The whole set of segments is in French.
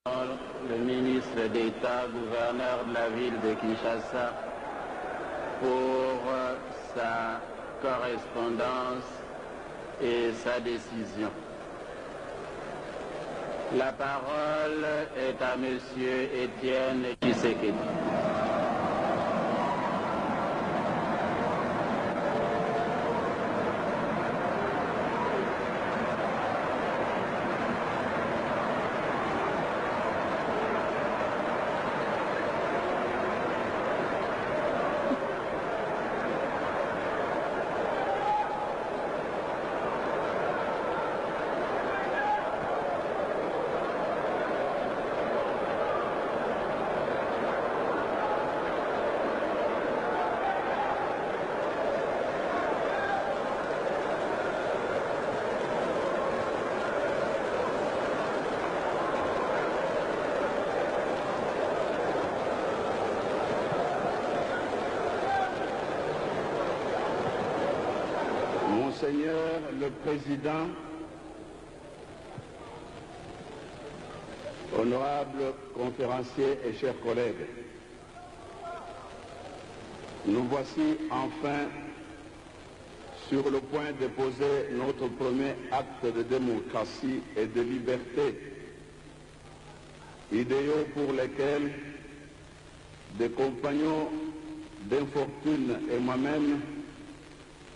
Le ministre d'État, gouverneur de la ville de Kinshasa, pour sa correspondance et sa décision. La parole est à Monsieur Étienne Tshisekedi. Monseigneur le Président, honorables conférenciers et chers collègues, nous voici enfin sur le point de poser notre premier acte de démocratie et de liberté, idéaux pour lesquels des compagnons d'infortune et moi-même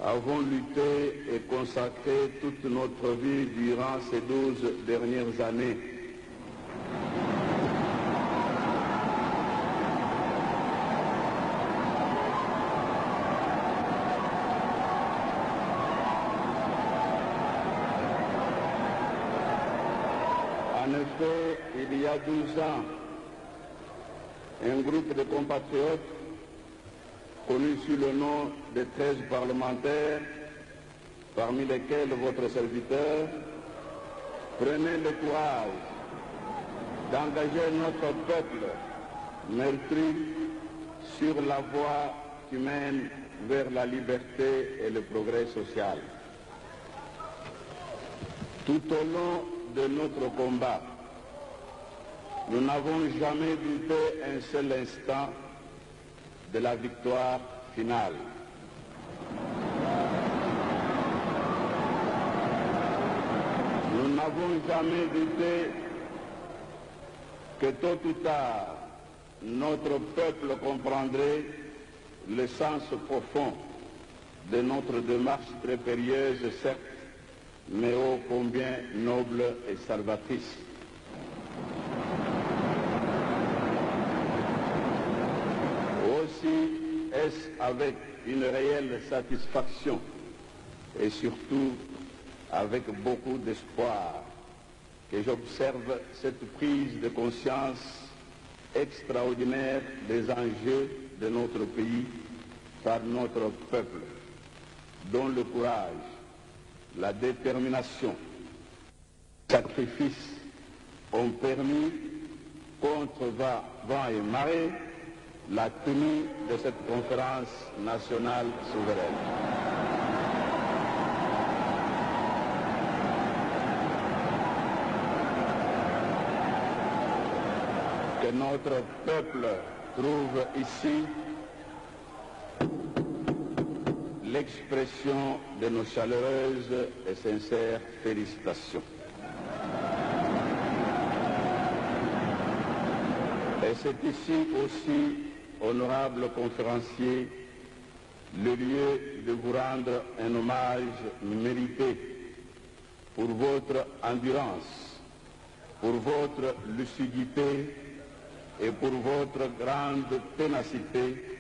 avons lutté et consacré toute notre vie durant ces 12 dernières années. En effet, il y a 12 ans, un groupe de compatriotes connu sous le nom de 13 parlementaires, parmi lesquels votre serviteur, prenait le courage d'engager notre peuple meurtri sur la voie qui mène vers la liberté et le progrès social. Tout au long de notre combat, nous n'avons jamais douté un seul instant de la victoire finale. Nous n'avons jamais douté que tôt ou tard, notre peuple comprendrait le sens profond de notre démarche très périlleuse, certes, mais ô combien noble et salvatrice. Aussi est-ce avec une réelle satisfaction et surtout avec beaucoup d'espoir que j'observe cette prise de conscience extraordinaire des enjeux de notre pays par notre peuple, dont le courage, la détermination, le sacrifice ont permis, contre vent et marée, la tenue de cette conférence nationale souveraine. Que notre peuple trouve ici l'expression de nos chaleureuses et sincères félicitations. Et c'est ici aussi, honorable conférencier, le lieu de vous rendre un hommage mérité pour votre endurance, pour votre lucidité et pour votre grande ténacité,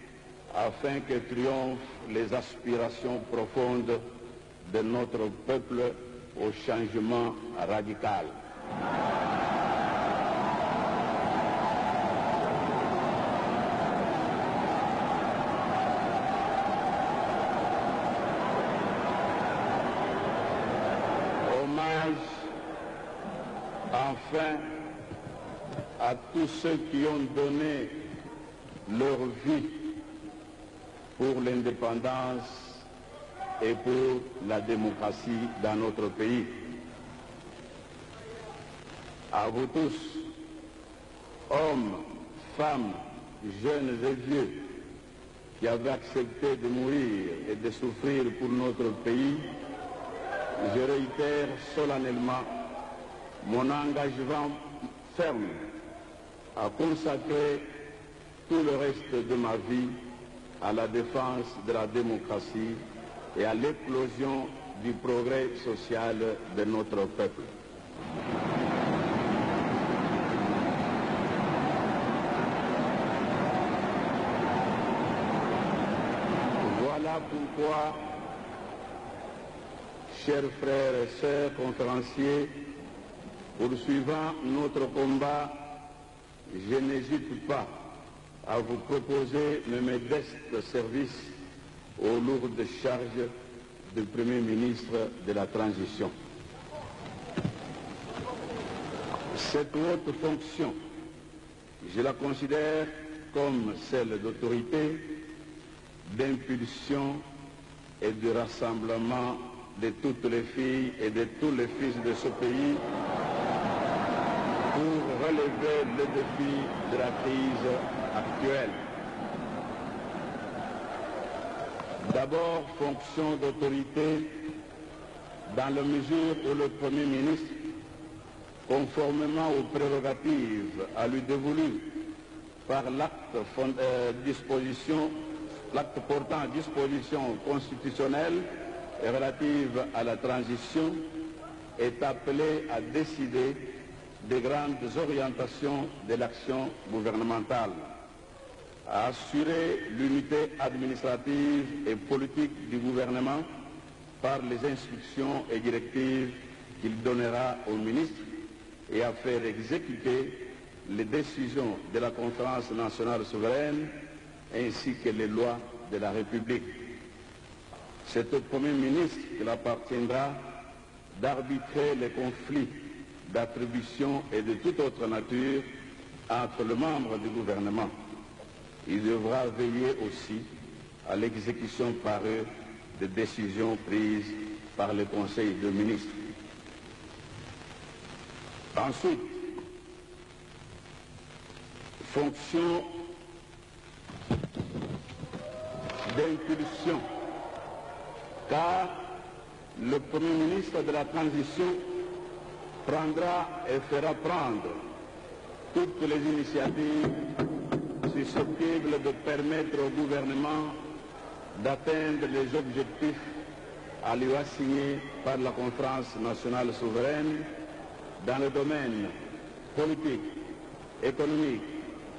afin que triomphent les aspirations profondes de notre peuple au changement radical. Enfin, à tous ceux qui ont donné leur vie pour l'indépendance et pour la démocratie dans notre pays. À vous tous, hommes, femmes, jeunes et vieux, qui avaient accepté de mourir et de souffrir pour notre pays, je réitère solennellement mon engagement ferme à consacrer tout le reste de ma vie à la défense de la démocratie et à l'éclosion du progrès social de notre peuple. Voilà pourquoi, chers frères et sœurs conférenciers, poursuivant notre combat, je n'hésite pas à vous proposer mes modestes services aux lourdes charges du Premier ministre de la Transition. Cette haute fonction, je la considère comme celle d'autorité, d'impulsion et de rassemblement de toutes les filles et de tous les fils de ce pays pour relever le défi de la crise actuelle. D'abord, fonction d'autorité dans la mesure où le Premier ministre, conformément aux prérogatives à lui dévolues par l'acte portant disposition constitutionnelle et relative à la transition, est appelé à décider des grandes orientations de l'action gouvernementale, à assurer l'unité administrative et politique du gouvernement par les instructions et directives qu'il donnera au ministre et à faire exécuter les décisions de la Conférence nationale souveraine ainsi que les lois de la République. C'est au Premier ministre qu'il appartiendra d'arbitrer les conflits d'attribution et de toute autre nature entre les membres du gouvernement. Il devra veiller aussi à l'exécution par eux des décisions prises par le Conseil de ministres. Ensuite, fonction d'impulsion, car le Premier ministre de la Transition prendra et fera prendre toutes les initiatives susceptibles de permettre au gouvernement d'atteindre les objectifs à lui assignés par la Conférence nationale souveraine dans le domaine politique, économique,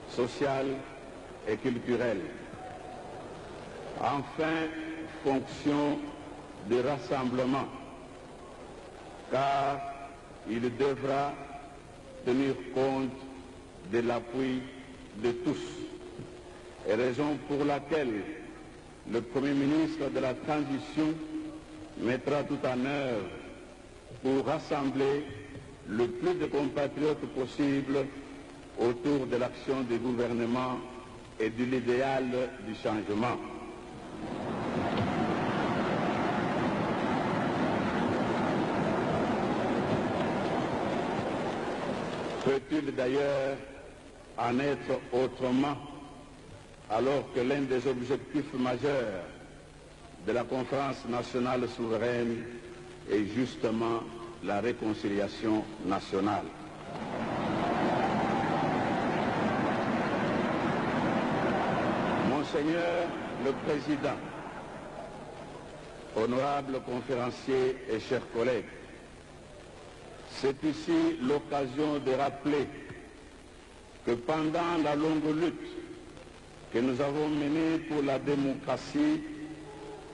social et culturel. Enfin, fonction de rassemblement, car il devra tenir compte de l'appui de tous, et raison pour laquelle le Premier ministre de la Transition mettra tout en œuvre pour rassembler le plus de compatriotes possible autour de l'action du gouvernement et de l'idéal du changement. Peut-il d'ailleurs en être autrement alors que l'un des objectifs majeurs de la Conférence nationale souveraine est justement la réconciliation nationale. Monseigneur le Président, honorables conférenciers et chers collègues, c'est ici l'occasion de rappeler que pendant la longue lutte que nous avons menée pour la démocratie,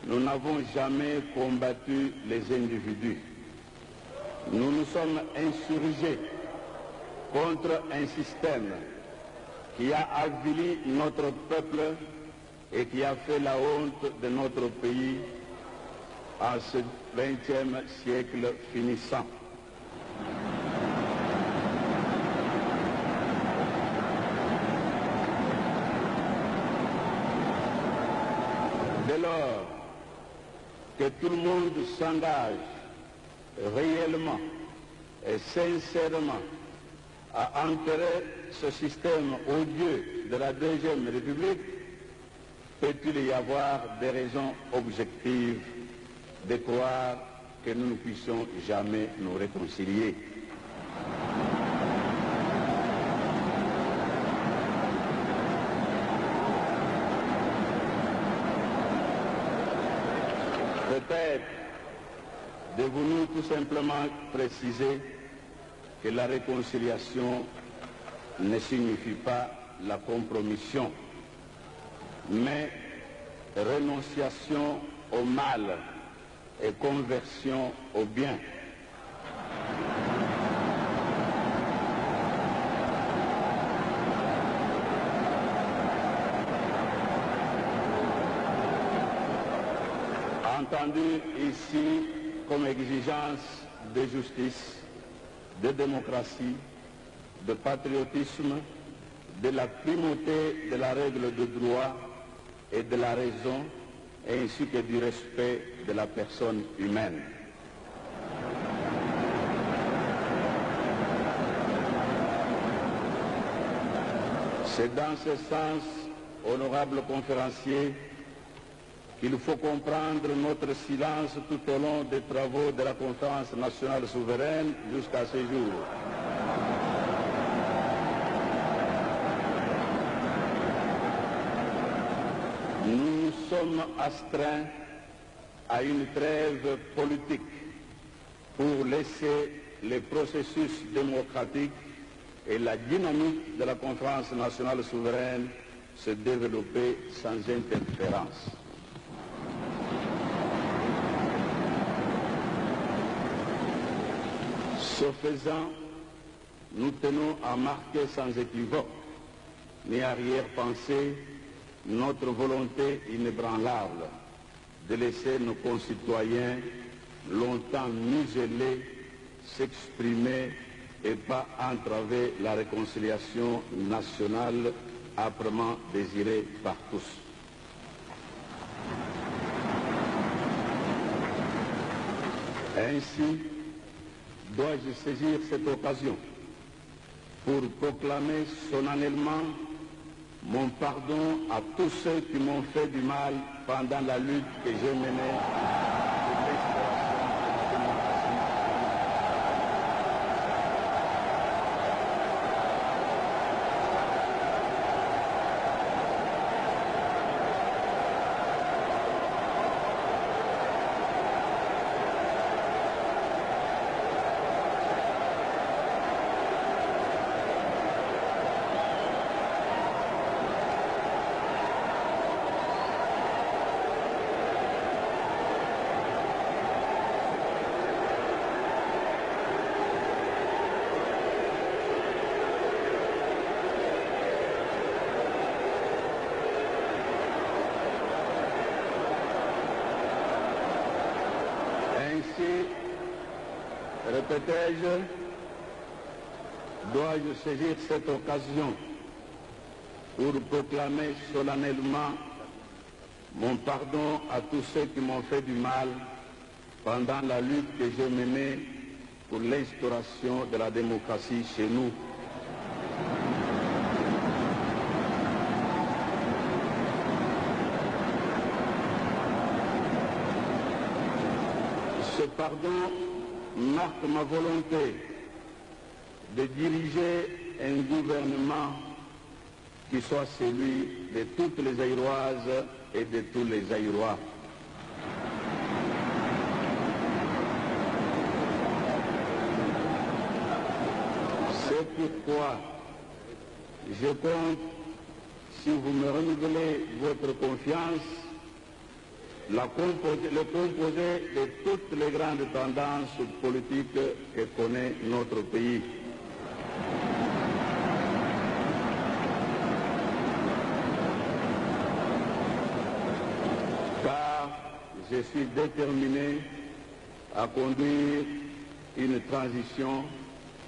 nous n'avons jamais combattu les individus. Nous nous sommes insurgés contre un système qui a avili notre peuple et qui a fait la honte de notre pays en ce XXe siècle finissant. Dès lors que tout le monde s'engage réellement et sincèrement à enterrer ce système odieux de la Deuxième République, peut-il y avoir des raisons objectives de croire que nous ne puissions jamais nous réconcilier? Peut-être devons-nous tout simplement préciser que la réconciliation ne signifie pas la compromission, mais renonciation au mal et conversion au bien. Entendu ici comme exigence de justice, de démocratie, de patriotisme, de la primauté de la règle de droit et de la raison, ainsi que du respect de la personne humaine. C'est dans ce sens, honorable conférencier, qu'il faut comprendre notre silence tout au long des travaux de la Conférence nationale souveraine jusqu'à ce jour. Nous sommes astreints à une trêve politique pour laisser les processus démocratiques et la dynamique de la Conférence nationale souveraine se développer sans interférence. Ce faisant, nous tenons à marquer sans équivoque ni arrière-pensée notre volonté inébranlable de laisser nos concitoyens longtemps muselés s'exprimer et pas entraver la réconciliation nationale âprement désirée par tous. Ainsi, dois-je saisir cette occasion pour proclamer solennellement mon pardon à tous ceux qui m'ont fait du mal pendant la lutte que j'ai menée pour l'instauration de la démocratie. Ainsi, répétais-je, dois-je saisir cette occasion pour proclamer solennellement mon pardon à tous ceux qui m'ont fait du mal pendant la lutte que j'ai menée pour l'instauration de la démocratie chez nous. Ce pardon marque ma volonté de diriger un gouvernement qui soit celui de toutes les Zaïroises et de tous les Zaïrois. C'est pourquoi je compte, si vous me renouvelez votre confiance, le composé de toutes les grandes tendances politiques que connaît notre pays. Car je suis déterminé à conduire une transition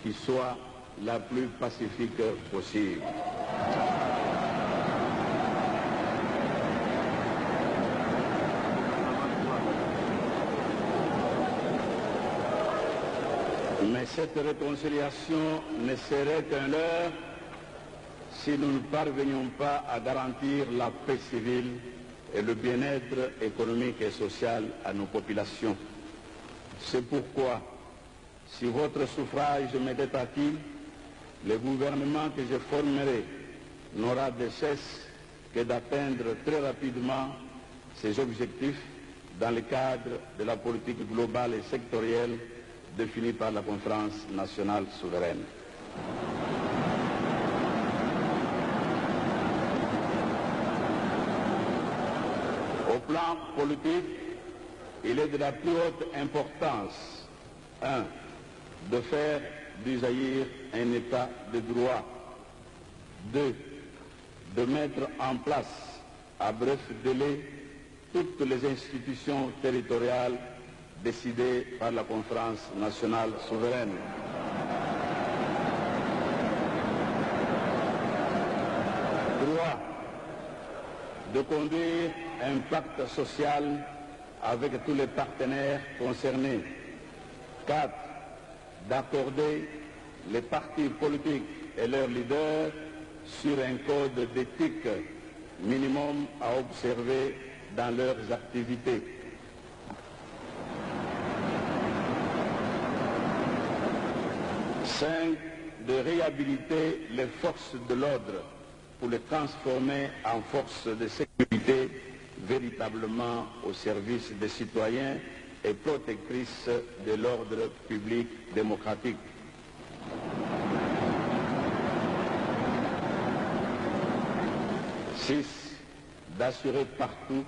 qui soit la plus pacifique possible. Mais cette réconciliation ne serait qu'un leurre si nous ne parvenions pas à garantir la paix civile et le bien-être économique et social à nos populations. C'est pourquoi, si votre suffrage m'était acquis, le gouvernement que je formerai n'aura de cesse que d'atteindre très rapidement ses objectifs dans le cadre de la politique globale et sectorielle définie par la Conférence nationale souveraine. Au plan politique, il est de la plus haute importance, 1. de faire du Zaïre un État de droit, 2. de mettre en place à bref délai toutes les institutions territoriales décidées par la Conférence nationale souveraine. 3. de conduire un pacte social avec tous les partenaires concernés. 4. d'accorder les partis politiques et leurs leaders sur un code d'éthique minimum à observer dans leurs activités. 5. de réhabiliter les forces de l'ordre pour les transformer en forces de sécurité véritablement au service des citoyens et protectrices de l'ordre public démocratique. 6. d'assurer partout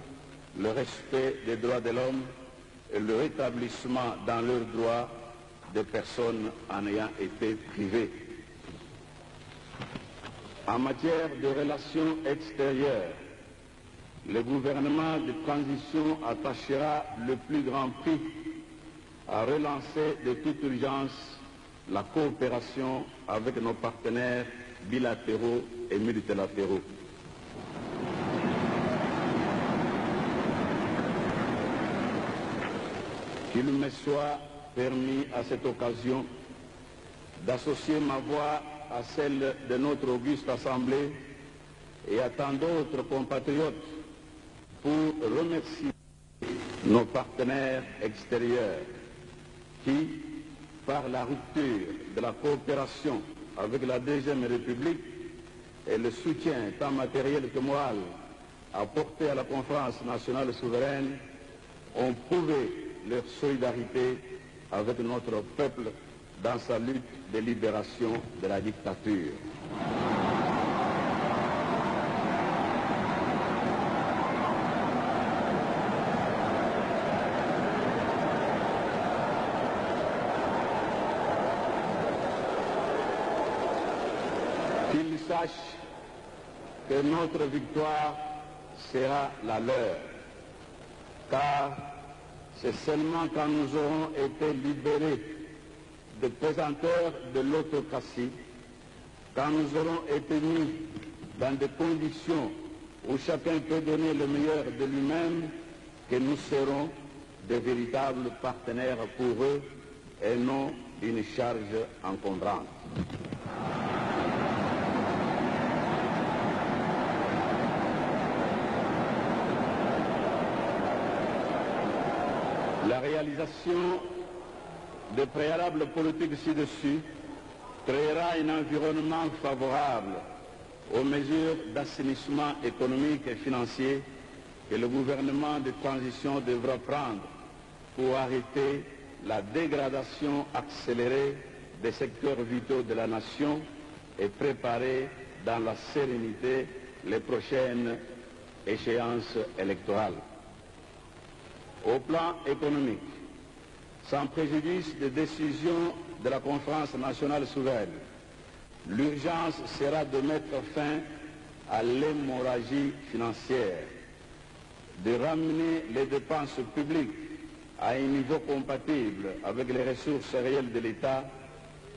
le respect des droits de l'homme et le rétablissement dans leurs droits des personnes en ayant été privées. En matière de relations extérieures, le gouvernement de transition attachera le plus grand prix à relancer de toute urgence la coopération avec nos partenaires bilatéraux et multilatéraux. Qu'il me soit permis à cette occasion d'associer ma voix à celle de notre auguste Assemblée et à tant d'autres compatriotes pour remercier nos partenaires extérieurs qui, par la rupture de la coopération avec la Deuxième République et le soutien tant matériel que moral apporté à la Conférence nationale souveraine, ont prouvé leur solidarité avec notre peuple dans sa lutte de libération de la dictature. Qu'ils sachent que notre victoire sera la leur, car c'est seulement quand nous aurons été libérés des pesanteurs de l'autocratie, quand nous aurons été mis dans des conditions où chacun peut donner le meilleur de lui-même, que nous serons de véritables partenaires pour eux et non une charge encombrante. La réalisation des préalables politiques ci-dessus créera un environnement favorable aux mesures d'assainissement économique et financier que le gouvernement de transition devra prendre pour arrêter la dégradation accélérée des secteurs vitaux de la nation et préparer dans la sérénité les prochaines échéances électorales. Au plan économique, sans préjudice des décisions de la Conférence nationale souveraine, l'urgence sera de mettre fin à l'hémorragie financière, de ramener les dépenses publiques à un niveau compatible avec les ressources réelles de l'État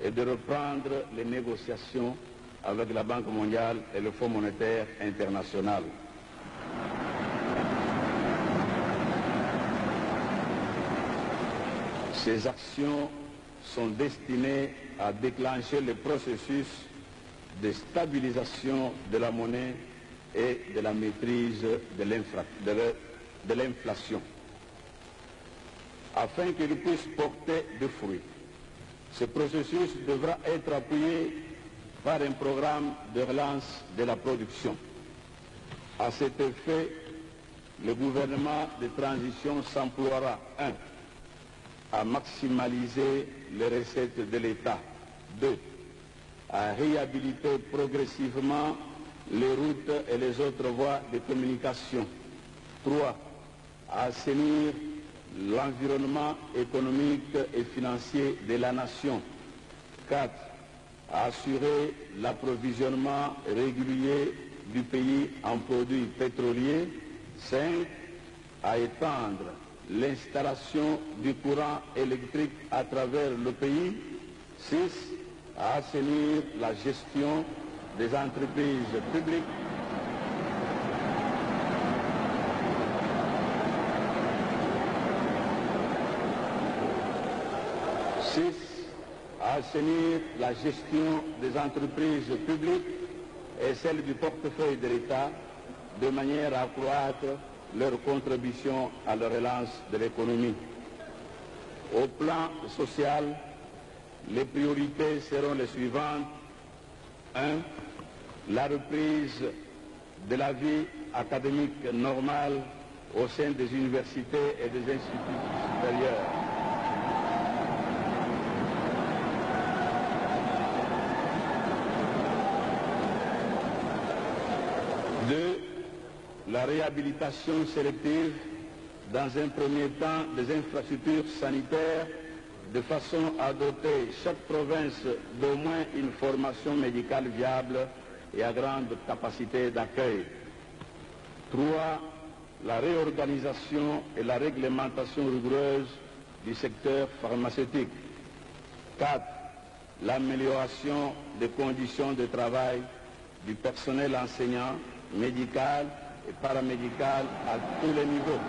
et de reprendre les négociations avec la Banque mondiale et le Fonds monétaire international. Ces actions sont destinés à déclencher le processus de stabilisation de la monnaie et de la maîtrise de l'inflation. Afin qu'il puisse porter des fruits, ce processus devra être appuyé par un programme de relance de la production. À cet effet, le gouvernement de transition s'emploiera 1. À maximaliser les recettes de l'État. 2. À réhabiliter progressivement les routes et les autres voies de communication. 3. À assainir l'environnement économique et financier de la nation. 4. À assurer l'approvisionnement régulier du pays en produits pétroliers. 5. À étendre l'installation du courant électrique à travers le pays. 6. À assainir la gestion des entreprises publiques. 6. À assainir la gestion des entreprises publiques et celle du portefeuille de l'État de manière à accroître leur contribution à la relance de l'économie. Au plan social, les priorités seront les suivantes. 1. La reprise de la vie académique normale au sein des universités et des instituts supérieurs. 2. La réhabilitation sélective, dans un premier temps, des infrastructures sanitaires, de façon à doter chaque province d'au moins une formation médicale viable et à grande capacité d'accueil. 3. La réorganisation et la réglementation rigoureuse du secteur pharmaceutique. 4. L'amélioration des conditions de travail du personnel enseignant, médical et paramédical à tous les niveaux.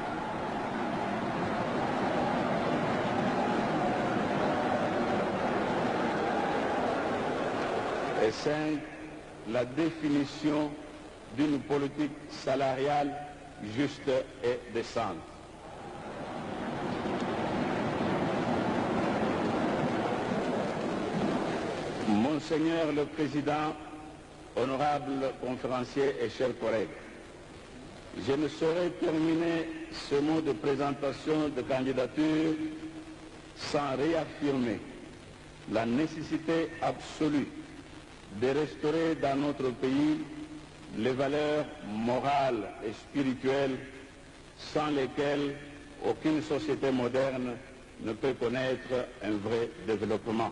Et 5. La définition d'une politique salariale juste et décente. Monseigneur le Président, honorables conférenciers et chers collègues, je ne saurais terminer ce mot de présentation de candidature sans réaffirmer la nécessité absolue de restaurer dans notre pays les valeurs morales et spirituelles sans lesquelles aucune société moderne ne peut connaître un vrai développement.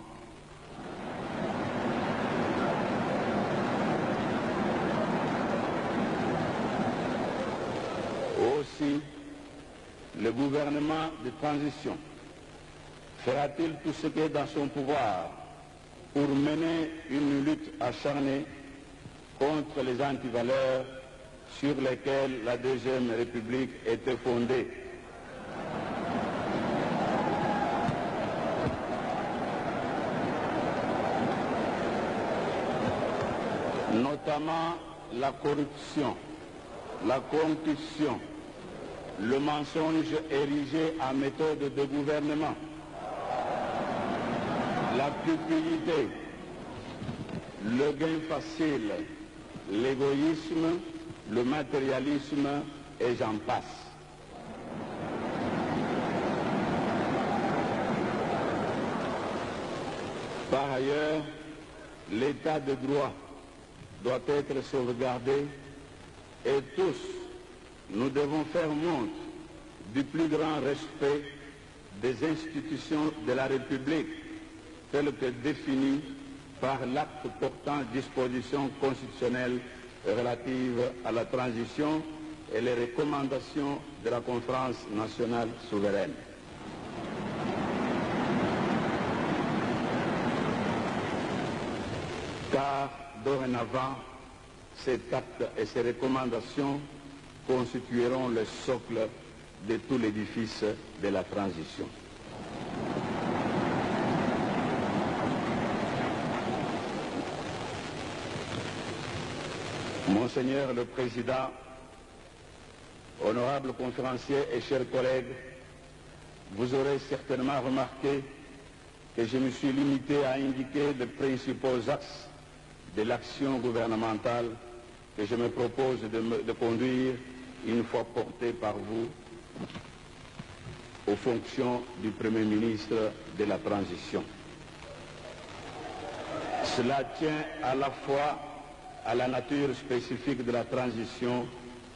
Aussi, le gouvernement de transition fera-t-il tout ce qui est dans son pouvoir pour mener une lutte acharnée contre les antivaleurs sur lesquelles la Deuxième République était fondée. Notamment la corruption, la concussion, le mensonge érigé en méthode de gouvernement, la cupidité, le gain facile, l'égoïsme, le matérialisme et j'en passe. Par ailleurs, l'état de droit doit être sauvegardé et tous, nous devons faire montre du plus grand respect des institutions de la République telles que définies par l'acte portant dispositions constitutionnelles relatives à la transition et les recommandations de la Conférence nationale souveraine. Car dorénavant, cet acte et ces recommandations constitueront le socle de tout l'édifice de la transition. Monseigneur le Président, honorables conférenciers et chers collègues, vous aurez certainement remarqué que je me suis limité à indiquer les principaux axes de l'action gouvernementale que je me propose de conduire une fois porté par vous aux fonctions du Premier ministre de la Transition. Cela tient à la fois à la nature spécifique de la transition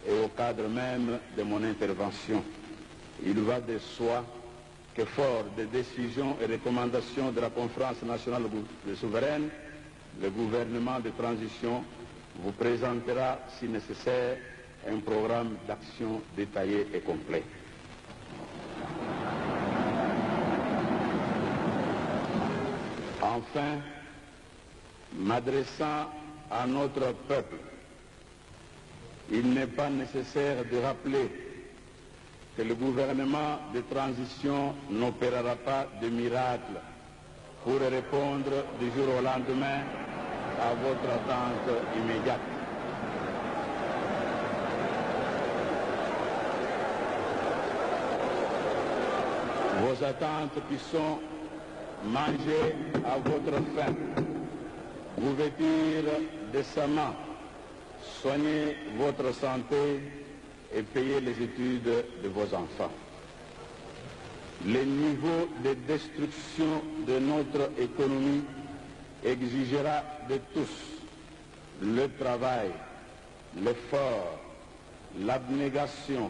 et au cadre même de mon intervention. Il va de soi que fort des décisions et recommandations de la Conférence nationale souveraine, le gouvernement de transition vous présentera, si nécessaire, un programme d'action détaillé et complet. Enfin, m'adressant à notre peuple, il n'est pas nécessaire de rappeler que le gouvernement de transition n'opérera pas de miracle pour répondre du jour au lendemain à votre attente immédiate. Vos attentes qui sont manger à votre faim, vous vêtir décemment, soigner votre santé et payer les études de vos enfants. Le niveau de destruction de notre économie exigera de tous le travail, l'effort, l'abnégation,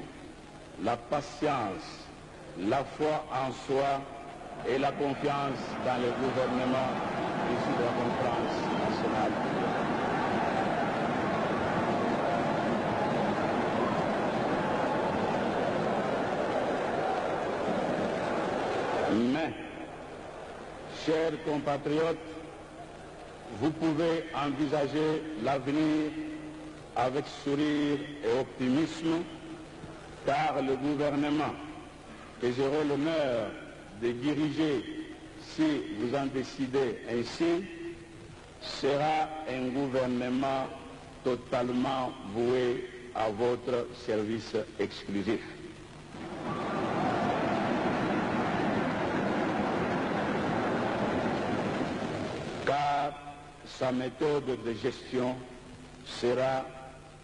la patience, la foi en soi et la confiance dans le gouvernement issu de la conférence nationale. Mais, chers compatriotes, vous pouvez envisager l'avenir avec sourire et optimisme, car le gouvernement que j'aurai l'honneur de diriger, si vous en décidez ainsi, sera un gouvernement totalement voué à votre service exclusif. Car sa méthode de gestion sera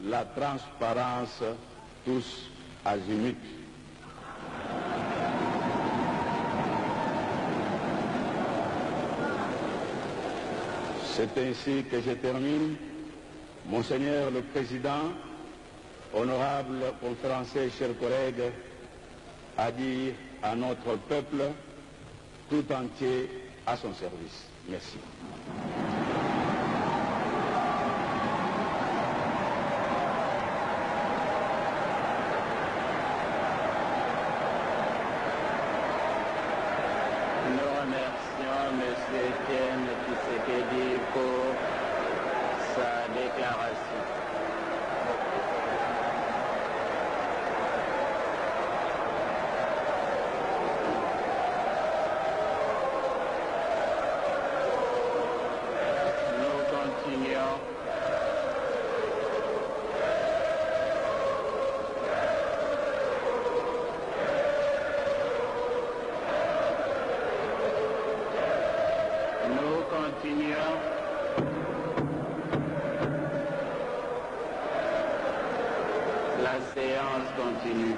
la transparence tous azimuts. C'est ainsi que je termine. Monseigneur le Président, honorables conférenciers, chers collègues, à dire à notre peuple tout entier à son service. Merci. Nous remercions M. Etienne Tshisekedi pour sa déclaration. Nous continuons. Nous continuons. La séance continue.